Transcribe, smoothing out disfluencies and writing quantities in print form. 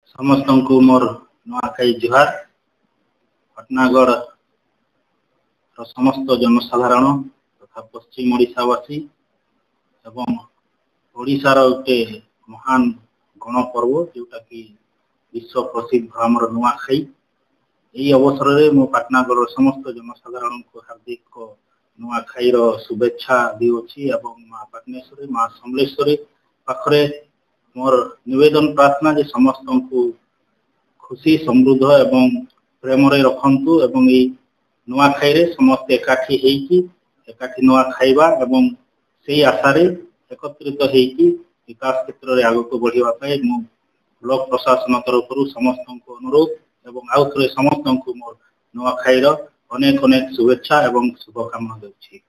समस्त को मोर नुआखाई जुहार। पटनागढ़ समस्त जनसाधारण तथा पश्चिम ओडिशावासी एवं ओडिशार गोटे महान गणपर्व जोटा कि विश्व प्रसिद्ध आमर नुआखाई। यही अवसर में मो पाटनागढ़ समस्त जनसाधारण को हार्दिक नुआखाई शुभेच्छा दिवसी एवं माँ पाटनेश्वरी माँ समलेश्वरी पाखरे मोर निवेदन प्रार्थना जे समस्त को खुशी समृद्ध एवं प्रेम रखंतु एवं ये नुआखाई रे समस्त एकाठी नुआ खाइबा एवं से आशारे एकत्रित होइकी विकास क्षेत्र में आग को बढ़िया ब्लॉक प्रशासन तरफ समस्त को अनुरोध एवं आउ थे समस्त को मोर नुआखाई अनेक अनेक शुभेच्छा एवं शुभकामना देउछि।